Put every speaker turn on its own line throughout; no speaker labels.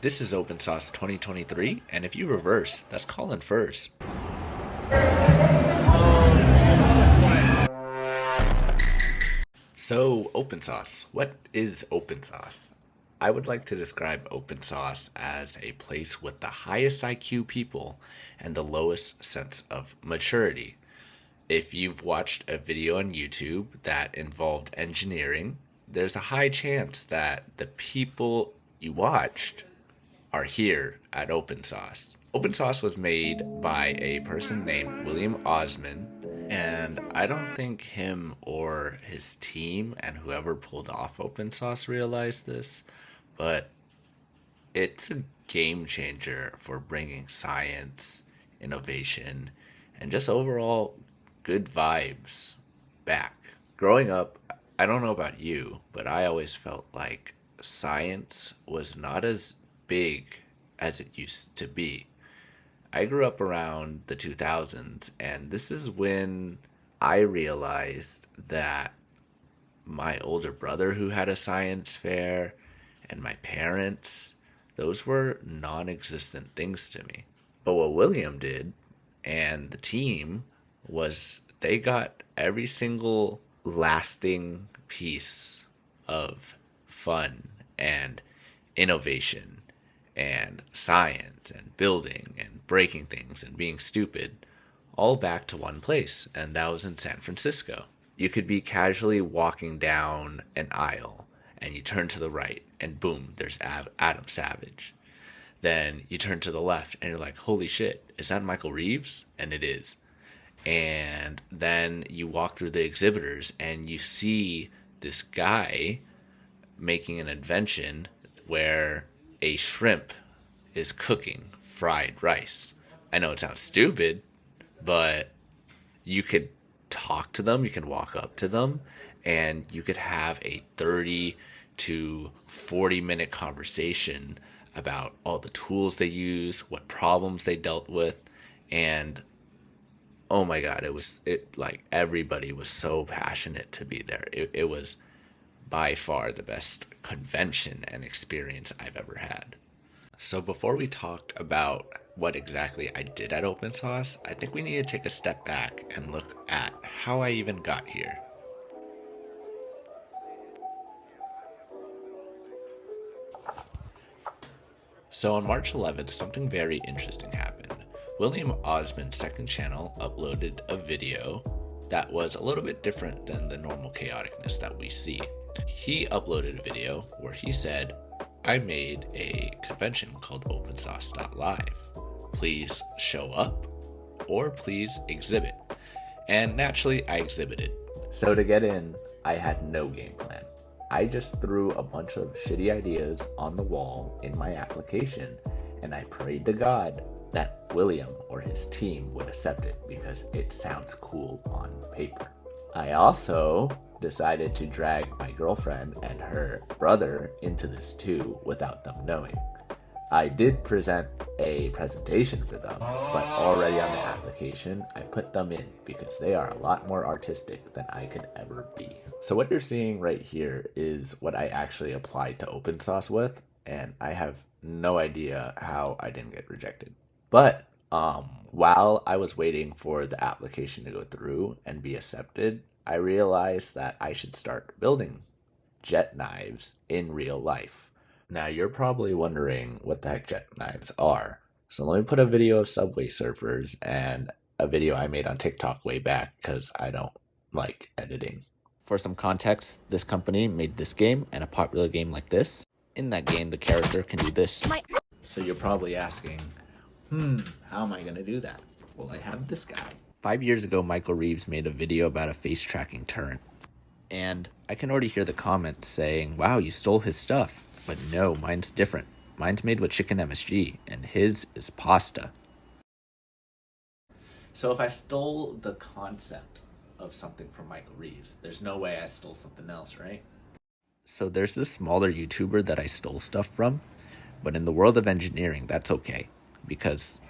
This is OpenSauce 2023, and if you reverse, that's calling first. So, OpenSauce. What is OpenSauce? I would like to describe OpenSauce as a place with the highest IQ people and the lowest sense of maturity. If you've watched a video on YouTube that involved engineering, there's a high chance that the people you watched are here at OpenSauce. OpenSauce was made by a person named William Osman, and I don't think him or his team and whoever pulled off OpenSauce realized this, but it's a game changer for bringing science, innovation, and just overall good vibes back. Growing up, I don't know about you, but I always felt like science was not as big as it used to be. I grew up around the 2000s, and this is when I realized that my older brother, who had a science fair, and my parents, those were non existent things to me. But what William did and the team was they got every single lasting piece of fun and innovation and science and building and breaking things and being stupid all back to one place, and that was in San Francisco. You could be casually walking down an aisle and you turn to the right and boom, there's Adam Savage. Then you turn to the left and you're like, holy shit, is that Michael Reeves? And it is. And then you walk through the exhibitors and you see this guy making an invention where a shrimp is cooking fried rice. I know it sounds stupid, but you could talk to them, you can walk up to them, and you could have a 30 to 40-minute conversation about all the tools they use, what problems they dealt with, and oh my god, it like everybody was so passionate to be there. It was by far the best convention and experience I've ever had. So before we talk about what exactly I did at OpenSauce, I think we need to take a step back and look at how I even got here. So on March 11th, something very interesting happened. William Osman's second channel uploaded a video that was a little bit different than the normal chaoticness that we see. He uploaded a video where he said, I made a convention called OpenSauce.live. Please show up or please exhibit. And naturally, I exhibited. So to get in, I had no game plan. I just threw a bunch of shitty ideas on the wall in my application, and I prayed to God that William or his team would accept it because it sounds cool on paper. I also decided to drag my girlfriend and her brother into this too without them knowing. I did present a presentation for them, but already on the application, I put them in because they are a lot more artistic than I could ever be. So what you're seeing right here is what I actually applied to OpenSauce with, and I have no idea how I didn't get rejected. But while I was waiting for the application to go through and be accepted, I realized that I should start building Jett knives in real life. Now you're probably wondering what the heck Jett knives are. So let me put a video of Subway Surfers and a video I made on TikTok way back because I don't like editing. For some context, this company made this game and a popular game like this. In that game, the character can do this. So you're probably asking, how am I going to do that? Well, I have this guy. 5 years ago, Michael Reeves made a video about a face tracking turret. And I can already hear the comments saying, wow, you stole his stuff. But no, mine's different. Mine's made with chicken MSG, and his is pasta. So if I stole the concept of something from Michael Reeves, there's no way I stole something else, right? So there's this smaller YouTuber that I stole stuff from, but in the world of engineering, that's okay, because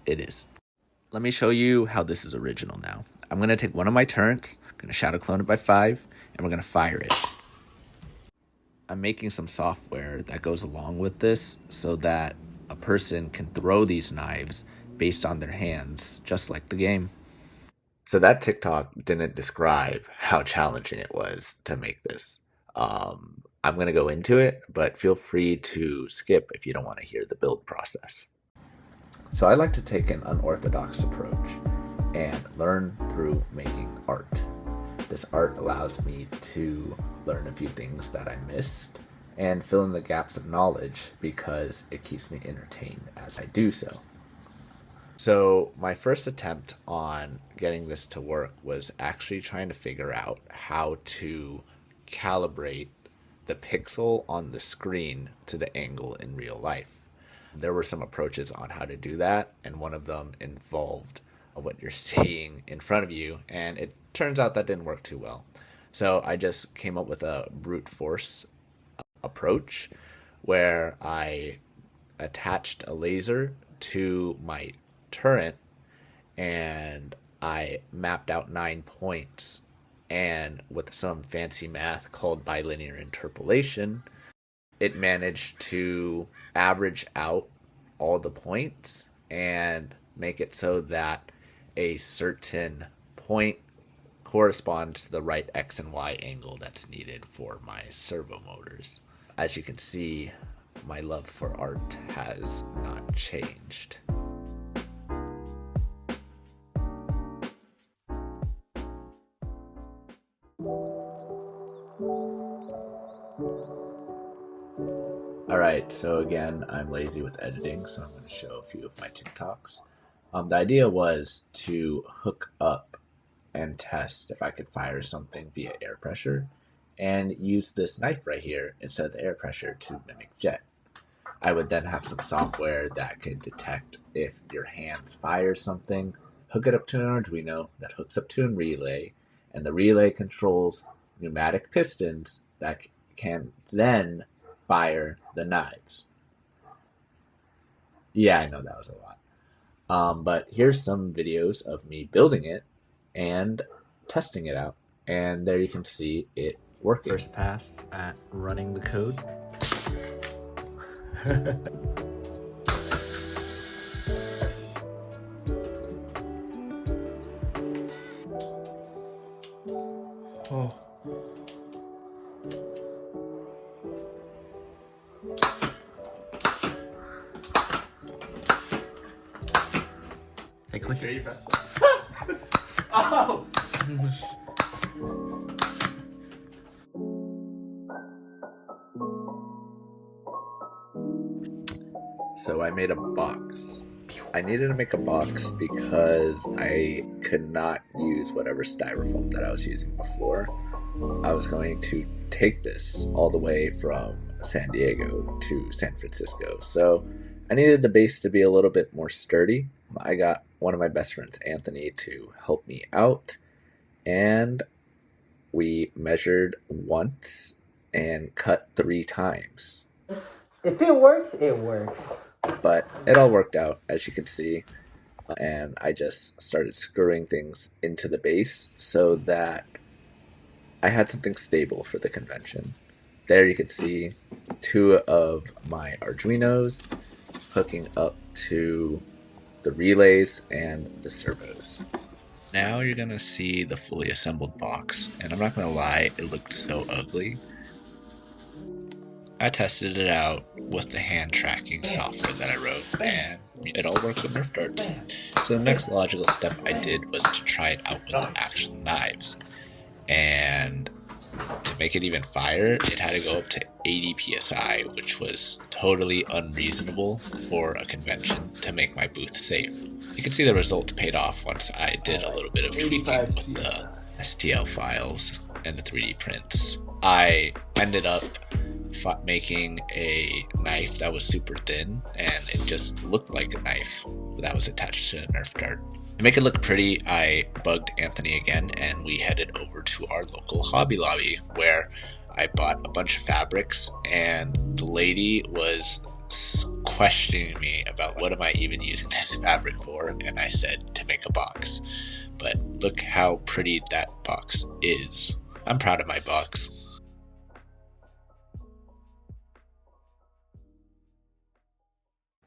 it is. Let me show you how this is original now. I'm going to take one of my turrets, I'm going to shadow clone it by 5, and we're going to fire it. I'm making some software that goes along with this so that a person can throw these knives based on their hands, just like the game. So that TikTok didn't describe how challenging it was to make this. I'm going to go into it, but feel free to skip if you don't want to hear the build process. So I like to take an unorthodox approach and learn through making art. This art allows me to learn a few things that I missed and fill in the gaps of knowledge because it keeps me entertained as I do so. So my first attempt on getting this to work was actually trying to figure out how to calibrate the pixel on the screen to the angle in real life. There were some approaches on how to do that, and one of them involved what you're seeing in front of you, and it turns out that didn't work too well. So I just came up with a brute force approach where I attached a laser to my turret and I mapped out 9 points, and with some fancy math called bilinear interpolation, it managed to average out all the points and make it so that a certain point corresponds to the right X and Y angle that's needed for my servo motors. As you can see, my love for art has not changed. Alright, so again, I'm lazy with editing, so I'm going to show a few of my TikToks. The idea was to hook up and test if I could fire something via air pressure and use this knife right here instead of the air pressure to mimic Jett. I would then have some software that could detect if your hands fire something, hook it up to an Arduino that hooks up to a relay, and the relay controls pneumatic pistons that can then fire the knives. Yeah, I know that was a lot. But here's some videos of me building it and testing it out. And there you can see it working. First pass at running the code. Oh. Hey, click it. You press it. Oh! So I made a box. I needed to make a box because I could not use whatever styrofoam that I was using before. I was going to take this all the way from San Diego to San Francisco. So I needed the base to be a little bit more sturdy. I got one of my best friends, Anthony, to help me out. And we measured once and cut 3 times.
If it works, it works.
But it all worked out, as you can see. And I just started screwing things into the base so that I had something stable for the convention. There you can see 2 of my Arduinos hooking up to the relays and the servos. Now you're going to see the fully assembled box, and I'm not going to lie, it looked so ugly. I tested it out with the hand tracking software that I wrote, and it all works with Nerf darts. So the next logical step I did was to try it out with the actual knives. And to make it even fire, it had to go up to 80 psi, which was totally unreasonable for a convention to make my booth safe. You can see the result paid off once I did a little bit of tweaking with the STL files and the 3D prints. I ended up making a knife that was super thin, and it just looked like a knife that was attached to a Nerf dart. To make it look pretty, I bugged Anthony again, and we headed over to our local Hobby Lobby, where I bought a bunch of fabrics, and the lady was questioning me about what am I even using this fabric for, and I said to make a box. But look how pretty that box is. I'm proud of my box.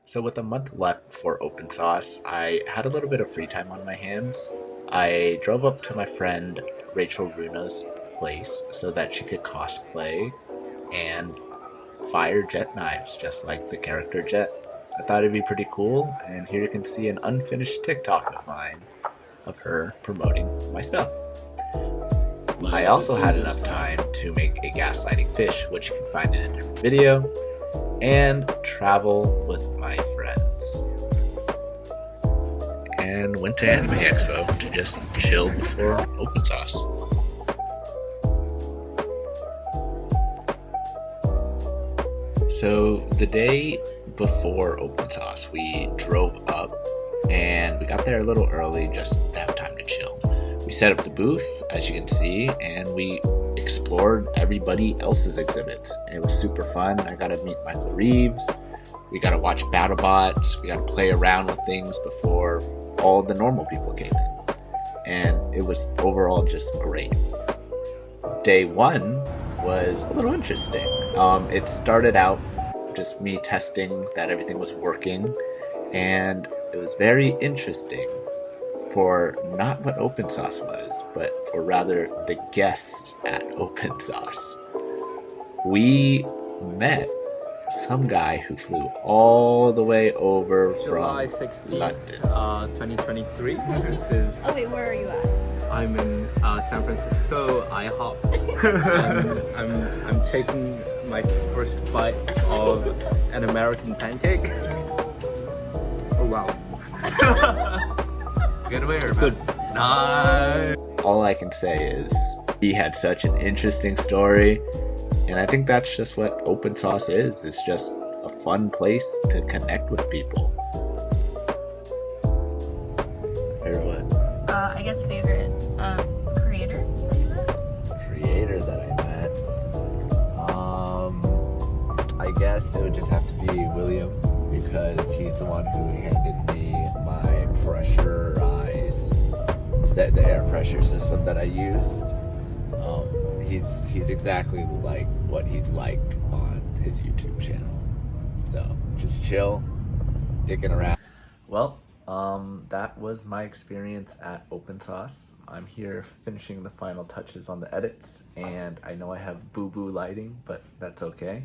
So with a month left before OpenSauce, I had a little bit of free time on my hands. I drove up to my friend Rachel Runa's place so that she could cosplay and fire Jett knives, just like the character Jett. I thought it'd be pretty cool, and here you can see an unfinished TikTok of mine of her promoting my stuff. I also had enough time to make a gaslighting fish, which you can find in a different video, and travel with my friends. And went to Anime Expo to just chill before OpenSauce. So the day before OpenSauce, we drove up and we got there a little early just to have time to chill. We set up the booth, as you can see, and we explored everybody else's exhibits. It was super fun. I got to meet Michael Reeves. We got to watch BattleBots. We got to play around with things before all the normal people came in. And it was overall just great. Day one was a little interesting. It started out just me testing that everything was working, and it was very interesting for not what OpenSauce was, but for rather the guests at OpenSauce. We met some guy who flew all the way over
July
from
16th,
London.
2023. This is.
Oh wait, where are you at?
I'm in San Francisco, IHOP. I'm taking my first bite of an American pancake. Oh wow.
Good way or
It's good.
Nice.
All I can say is he had such an interesting story, and I think that's just what OpenSauce is. It's just a fun place to connect with people. Favorite what?
I guess favorite creator that you met?
Creator that I met. I guess it would just have to be William, because he's the one who handed me my pressurized, the air pressure system that I used. He's exactly like what he's like on his YouTube channel. So just chill, dicking around. Well, that was my experience at OpenSauce. I'm here finishing the final touches on the edits, and I know I have boo-boo lighting, but that's okay.